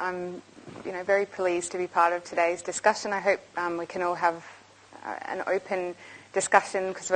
I'm very pleased to be part of today's discussion. I hope we can all have an open discussion, because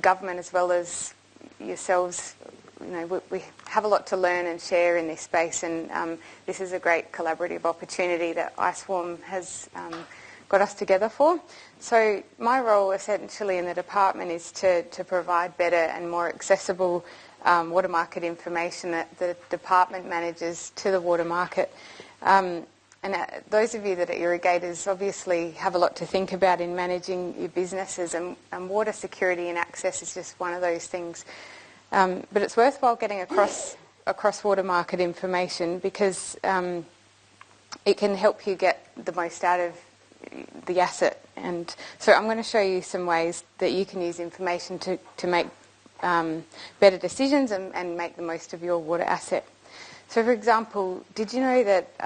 government as well as yourselves, we have a lot to learn and share in this space, and this is a great collaborative opportunity that IceWarm has got us together for. So my role essentially in the department is to provide better and more accessible water market information that the department manages to the water market. And those of you that are irrigators obviously have a lot to think about in managing your businesses, and water security and access is just one of those things. But it's worthwhile getting across water market information, because it can help you get the most out of the asset. And so I'm going to show you some ways that you can use information to make better decisions and make the most of your water asset. So, for example, did you know that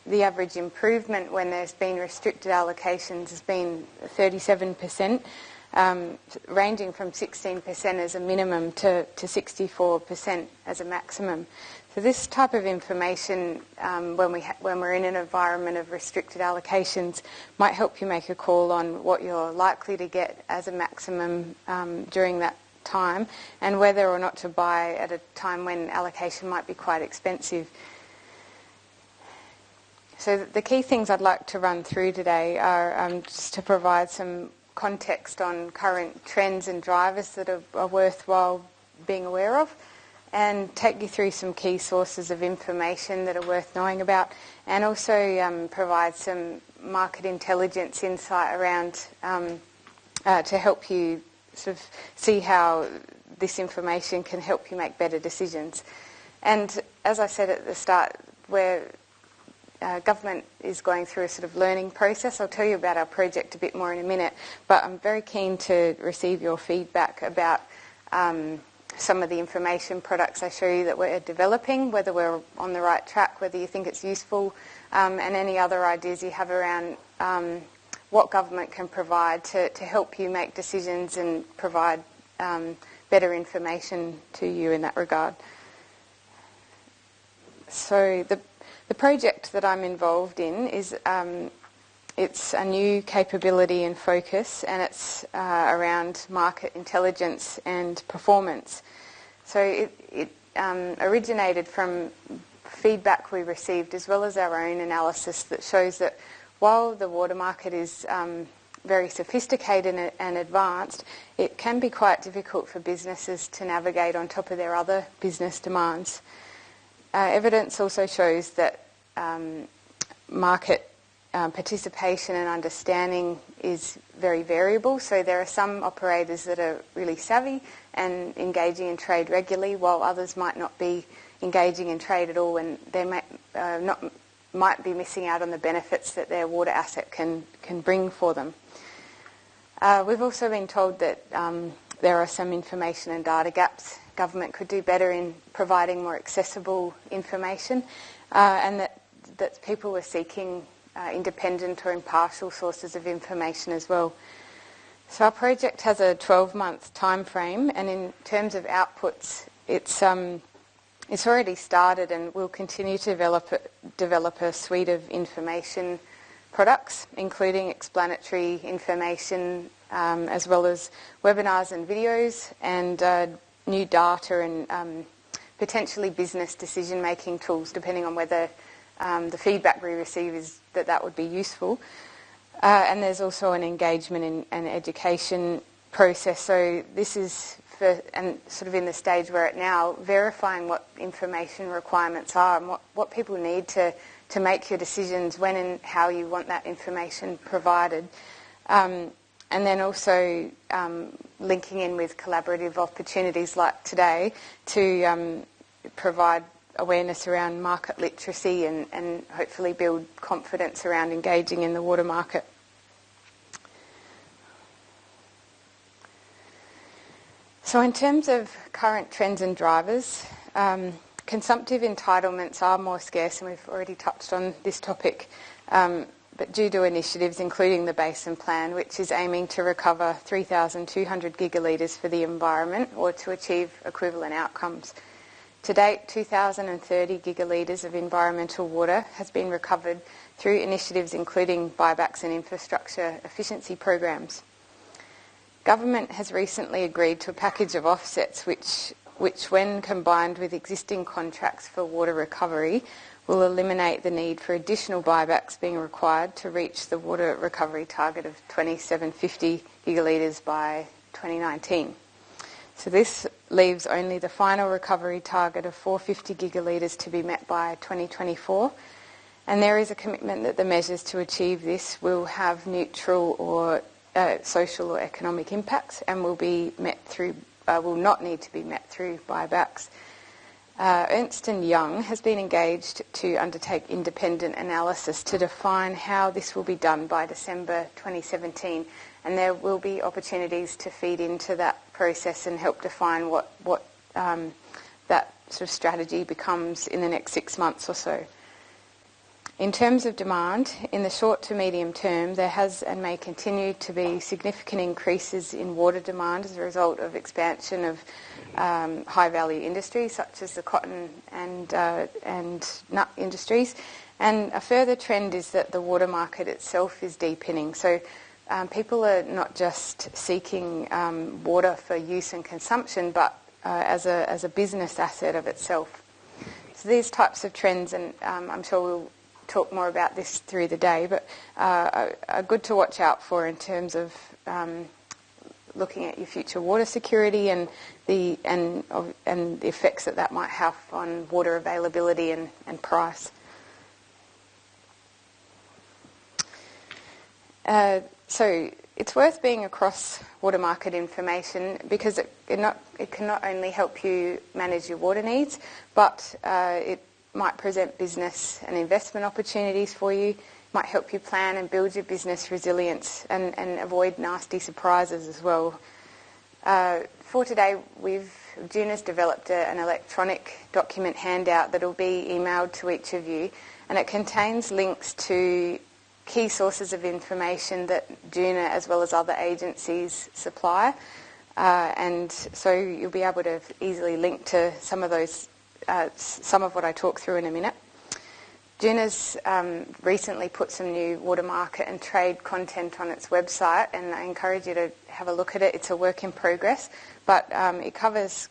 the average improvement when there's been restricted allocations has been 37%, ranging from 16% as a minimum to 64% as a maximum. So this type of information, when we're in an environment of restricted allocations, might help you make a call on what you're likely to get as a maximum during that time, and whether or not to buy at a time when allocation might be quite expensive. So the key things I'd like to run through today are just to provide some context on current trends and drivers that are worthwhile being aware of, and take you through some key sources of information that are worth knowing about, and also provide some market intelligence insight around to help you sort of see how this information can help you make better decisions. And as I said at the start, where government is going through a sort of learning process. I'll tell you about our project a bit more in a minute, but I'm very keen to receive your feedback about some of the information products I show you that we're developing, whether we're on the right track, whether you think it's useful, and any other ideas you have around what government can provide to help you make decisions and provide better information to you in that regard. So the project that I'm involved in is it's a new capability and focus, and it's around market intelligence and performance. So it originated from feedback we received, as well as our own analysis, that shows that while the water market is very sophisticated and advanced, it can be quite difficult for businesses to navigate on top of their other business demands. Evidence also shows that market participation and understanding is very variable. So there are some operators that are really savvy and engaging in trade regularly, while others might not be engaging in trade at all, and they might be missing out on the benefits that their water asset can bring for them. We've also been told that there are some information and data gaps. Government could do better in providing more accessible information, and that people were seeking independent or impartial sources of information as well. So our project has a 12-month time frame, and in terms of outputs, it's already started, and we'll continue to develop a suite of information products, including explanatory information, as well as webinars and videos, and new data and potentially business decision-making tools, depending on whether the feedback we receive is that would be useful. And there's also an engagement and education process. So this is and sort of in the stage we're at now, verifying what information requirements are and what people need to make your decisions when and how you want that information provided. And then also linking in with collaborative opportunities like today to provide awareness around market literacy and hopefully build confidence around engaging in the water market. So in terms of current trends and drivers, consumptive entitlements are more scarce, and we've already touched on this topic, but due to initiatives including the Basin Plan, which is aiming to recover 3,200 gigalitres for the environment or to achieve equivalent outcomes. To date, 2,030 gigalitres of environmental water has been recovered through initiatives including buybacks and infrastructure efficiency programs. Government has recently agreed to a package of offsets which when combined with existing contracts for water recovery, will eliminate the need for additional buybacks being required to reach the water recovery target of 2,750 gigalitres by 2019. So this leaves only the final recovery target of 450 gigalitres to be met by 2024, and there is a commitment that the measures to achieve this will have neutral or social or economic impacts and will not need to be met through buybacks. Ernst & Young has been engaged to undertake independent analysis to define how this will be done by December 2017, and there will be opportunities to feed into that process and help define what that sort of strategy becomes in the next 6 months or so. In terms of demand, in the short to medium term, there has and may continue to be significant increases in water demand as a result of expansion of high-value industries such as the cotton and nut industries. And a further trend is that the water market itself is deepening. So people are not just seeking water for use and consumption, but as a business asset of itself. So these types of trends, and I'm sure we'll talk more about this through the day, but are good to watch out for in terms of looking at your future water security and the effects that might have on water availability and price. So it's worth being across water market information because it can not only help you manage your water needs, but it might present business and investment opportunities for you, might help you plan and build your business resilience and avoid nasty surprises as well. For today, DEWNR's developed an electronic document handout that will be emailed to each of you, and it contains links to key sources of information that DEWNR as well as other agencies supply, and so you'll be able to easily link to some of those some of what I talk through in a minute. DEWNR's recently put some new water market and trade content on its website, and I encourage you to have a look at it. It's a work in progress, but it covers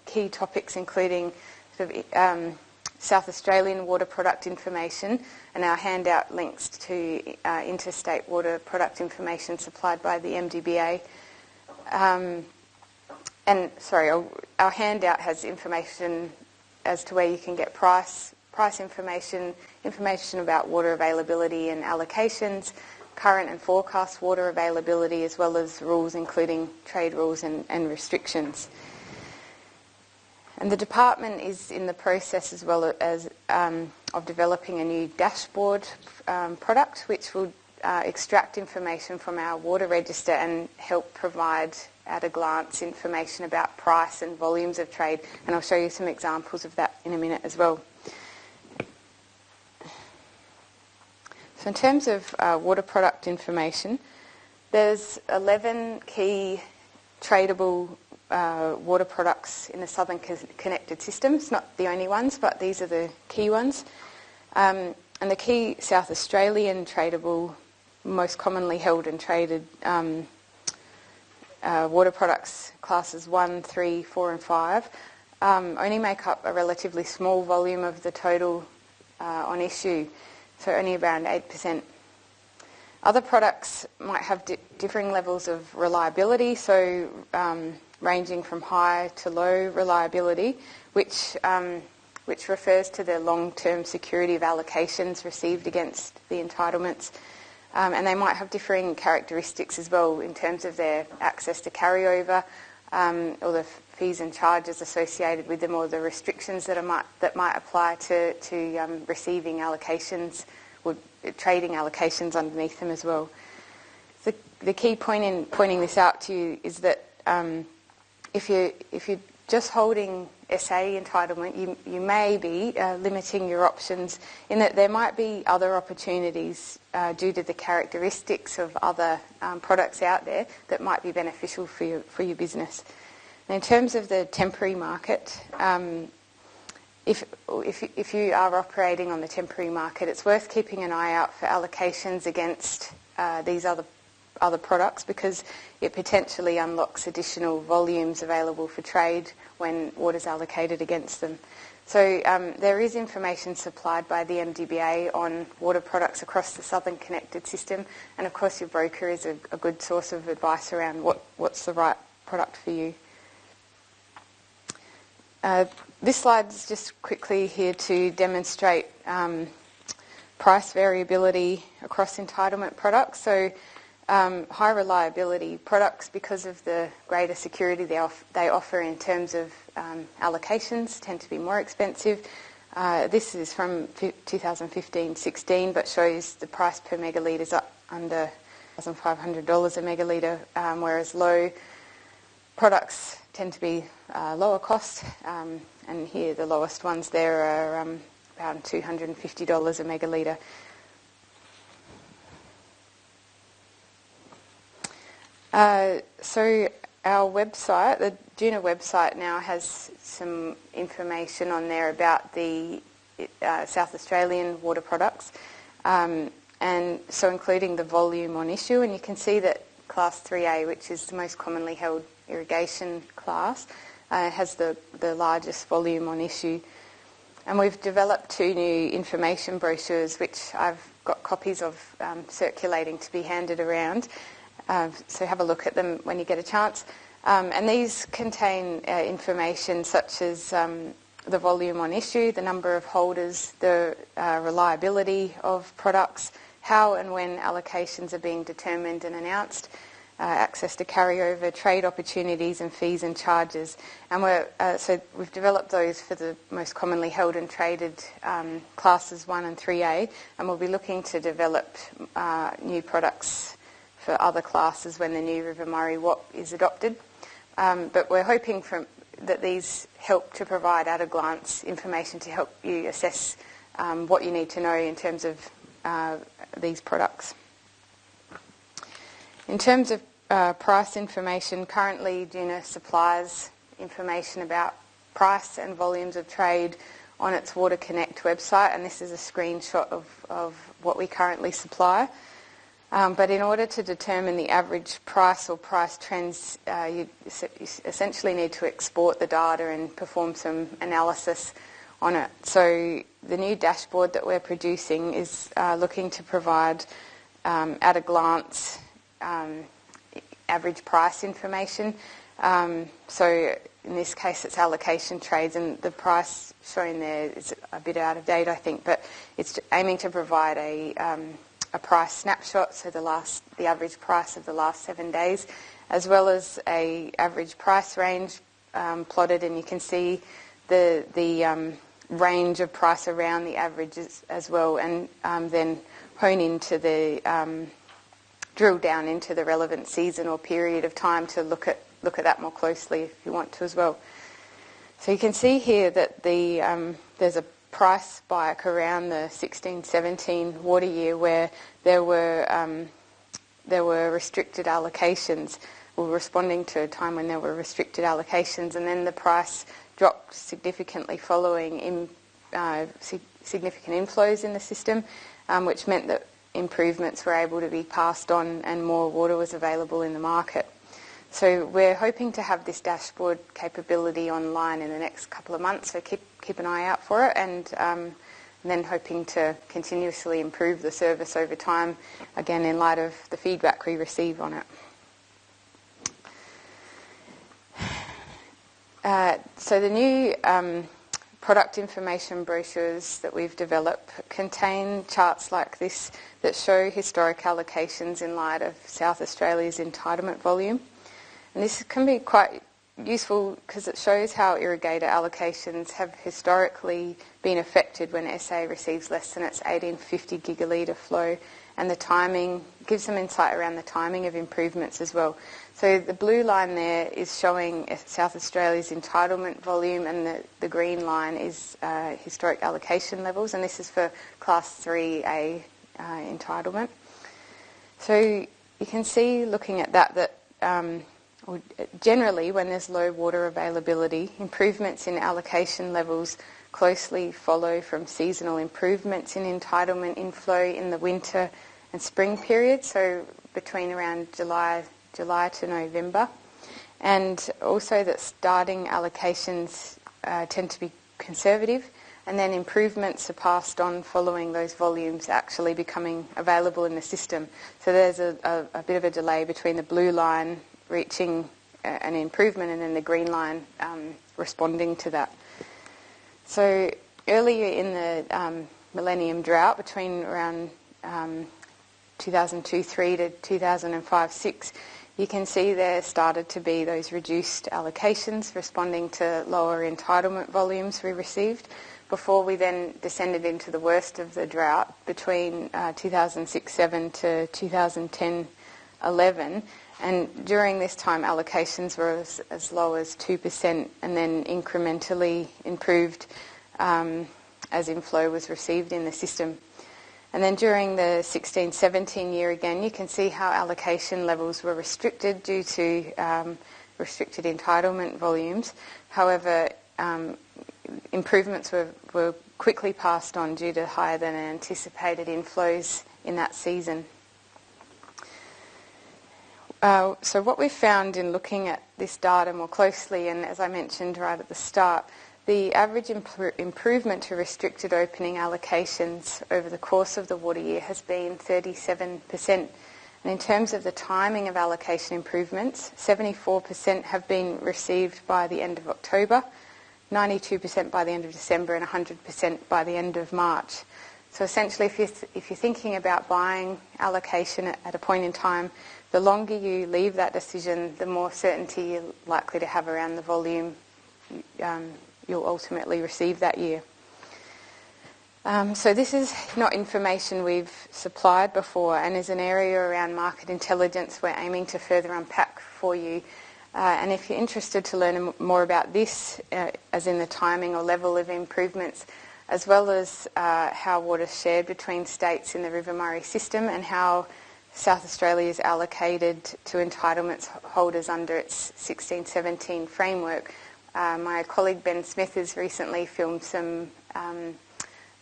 key topics including sort of, South Australian water product information, and our handout links to interstate water product information supplied by the MDBA. Our handout has information as to where you can get price information about water availability and allocations, current and forecast water availability, as well as rules including trade rules and restrictions. And the department is in the process as well as of developing a new dashboard product which will extract information from our water register and help provide at a glance information about price and volumes of trade, and I'll show you some examples of that in a minute as well. So in terms of water product information, there's 11 key tradable water products in the Southern Connected System. It's not the only ones, but these are the key ones. And the key South Australian tradable, most commonly held and traded water products, classes 1, 3, 4 and 5, only make up a relatively small volume of the total on issue, so only around 8%. Other products might have differing levels of reliability, so ranging from high to low reliability, which refers to the long-term security of allocations received against the entitlements. And they might have differing characteristics as well in terms of their access to carryover, or the fees and charges associated with them, or the restrictions that might apply to receiving allocations or trading allocations underneath them as well. The key point in pointing this out to you is that if you're just holding SA entitlement, you may be limiting your options in that there might be other opportunities due to the characteristics of other products out there that might be beneficial for your business. And in terms of the temporary market, if you are operating on the temporary market, it's worth keeping an eye out for allocations against these other products, because it potentially unlocks additional volumes available for trade when water's allocated against them. So there is information supplied by the MDBA on water products across the Southern Connected System, and of course your broker is a good source of advice around what's the right product for you. This slide is just quickly here to demonstrate price variability across entitlement products. So high reliability products, because of the greater security they offer in terms of allocations, tend to be more expensive. This is from 2015-16, but shows the price per megalitre is up under $1,500 a megalitre, whereas low products tend to be lower cost, and here the lowest ones there are around $250 a megalitre. So our website, the DEWNR website, now has some information on there about the South Australian water products, and so including the volume on issue, and you can see that Class 3A, which is the most commonly held irrigation class, has the largest volume on issue. And we've developed 2 new information brochures, which I've got copies of circulating to be handed around. So have a look at them when you get a chance. And these contain information such as the volume on issue, the number of holders, the reliability of products, how and when allocations are being determined and announced, access to carryover, trade opportunities and fees and charges. And so we've developed those for the most commonly held and traded classes 1 and 3A, and we'll be looking to develop new products for other classes when the new River Murray WAP is adopted. But we're hoping that these help to provide at-a-glance information to help you assess what you need to know in terms of these products. In terms of price information, currently DEWNR supplies information about price and volumes of trade on its Water Connect website, and this is a screenshot of what we currently supply. But in order to determine the average price or price trends, you essentially need to export the data and perform some analysis on it. So the new dashboard that we're producing is looking to provide at a glance average price information. So in this case it's allocation trades, and the price shown there is a bit out of date, I think, but it's aiming to provide a price snapshot, so the average price of the last 7 days, as well as a average price range plotted, and you can see the range of price around the averages as well, and then hone into drill down into the relevant season or period of time to look at that more closely if you want to as well. So you can see here that there's a price spike around the 16-17 water year where there were restricted allocations. We were responding to a time when there were restricted allocations, and then the price dropped significantly following significant inflows in the system, which meant that improvements were able to be passed on and more water was available in the market. So we're hoping to have this dashboard capability online in the next couple of months, so keep an eye out for it, and then hoping to continuously improve the service over time, again in light of the feedback we receive on it. So the new product information brochures that we've developed contain charts like this that show historic allocations in light of South Australia's entitlement volume. And this can be quite useful because it shows how irrigator allocations have historically been affected when SA receives less than its 1850 gigalitre flow, and the timing gives some insight around the timing of improvements as well. So the blue line there is showing South Australia's entitlement volume, and the green line is historic allocation levels, and this is for Class 3A entitlement. So you can see, looking at that generally when there's low water availability, improvements in allocation levels closely follow from seasonal improvements in entitlement inflow in the winter and spring period, so between around July to November. And also that starting allocations tend to be conservative, and then improvements are passed on following those volumes actually becoming available in the system. So there's a bit of a delay between the blue line reaching an improvement and then the green line responding to that. So earlier in the millennium drought, between around 2002-3 to 2005-6, you can see there started to be those reduced allocations responding to lower entitlement volumes we received, before we then descended into the worst of the drought between 2006-7 to 2010-11. And during this time, allocations were as low as 2% and then incrementally improved as inflow was received in the system. And then during the 16-17 year again, you can see how allocation levels were restricted due to restricted entitlement volumes. However, improvements were quickly passed on due to higher than anticipated inflows in that season. So what we've found in looking at this data more closely, and as I mentioned right at the start, the average improvement to restricted opening allocations over the course of the water year has been 37%. And in terms of the timing of allocation improvements, 74% have been received by the end of October, 92% by the end of December, and 100% by the end of March. So essentially, if you're thinking about buying allocation at a point in time, the longer you leave that decision, the more certainty you're likely to have around the volume you'll ultimately receive that year. So this is not information we've supplied before, and is an area around market intelligence we're aiming to further unpack for you. And if you're interested to learn more about this, as in the timing or level of improvements, as well as how water is shared between states in the River Murray system and how South Australia is allocated to entitlements holders under its 16-17 framework, my colleague Ben Smith has recently filmed some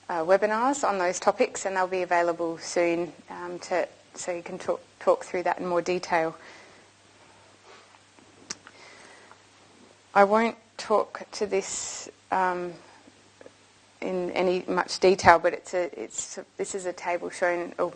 webinars on those topics, and they'll be available soon so you can talk through that in more detail. I won't talk to this in any much detail, but this is a table showing, or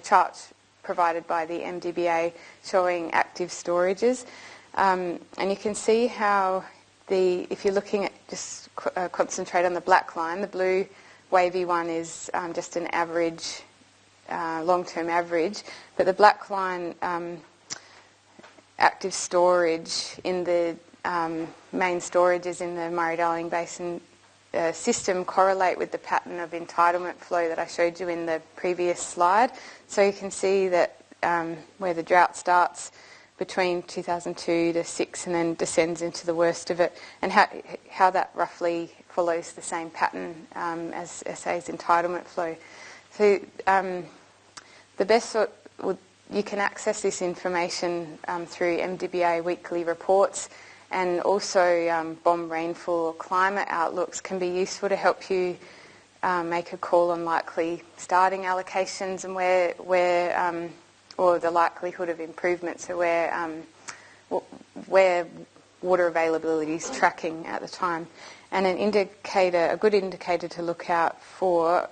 charts provided by the MDBA showing active storages, and you can see how if you're looking at just concentrate on the black line, the blue wavy one is just an average, long-term average, but the black line active storage in the main storages in the Murray-Darling Basin system correlate with the pattern of entitlement flow that I showed you in the previous slide. So you can see that where the drought starts between 2002 to 6 and then descends into the worst of it, and how that roughly follows the same pattern as SA's entitlement flow. So the best you can access this information through MDBA weekly reports, and also bomb rainfall or climate outlooks can be useful to help you make a call on likely starting allocations and where or the likelihood of improvements, so where water availability is tracking at the time. And a good indicator to look out for,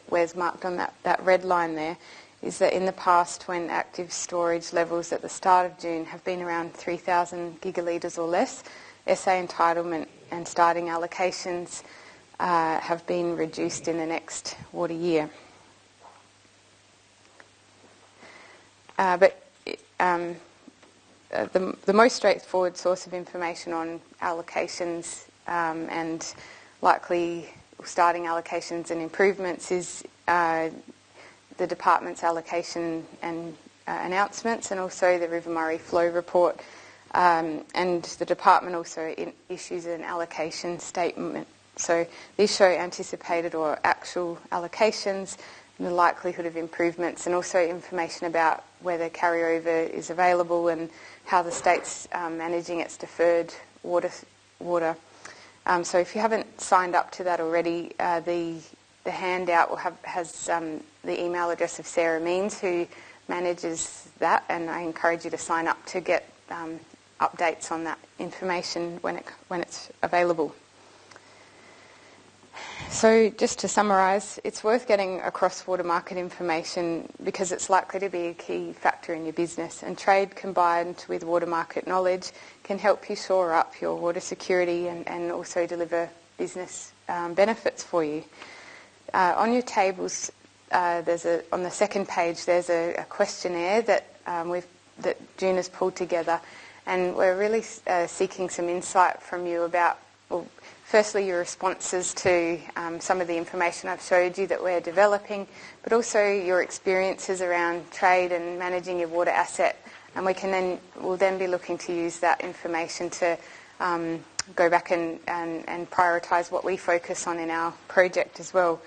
where's marked on that red line there, is that in the past, when active storage levels at the start of June have been around 3,000 gigalitres or less, SA entitlement and starting allocations have been reduced in the next water year. But the most straightforward source of information on allocations and likely starting allocations and improvements is the department's allocation and announcements, and also the River Murray Flow Report. And the department also issues an allocation statement. So these show anticipated or actual allocations and the likelihood of improvements, and also information about whether carryover is available and how the state's managing its deferred water. So if you haven't signed up to that already, the handout will has the email address of Sarah Means, who manages that, and I encourage you to sign up to get updates on that information when it's available. So just to summarise, it's worth getting across water market information because it's likely to be a key factor in your business, and trade combined with water market knowledge can help you shore up your water security and also deliver business benefits for you. On your tables, on the second page, there's a questionnaire that DEWNR has pulled together, and we're really seeking some insight from you about, well, firstly, your responses to some of the information I've showed you that we're developing, but also your experiences around trade and managing your water asset. And we'll then be looking to use that information to go back and prioritise what we focus on in our project as well.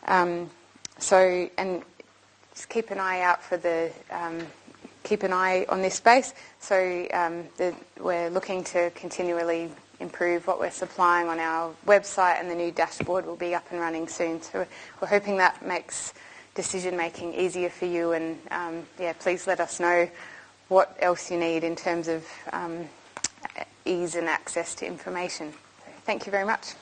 And just keep an eye out for keep an eye on this space. So we're looking to continually improve what we're supplying on our website, and the new dashboard will be up and running soon. So we're hoping that makes decision making easier for you, and please let us know what else you need in terms of ease and access to information. So thank you very much.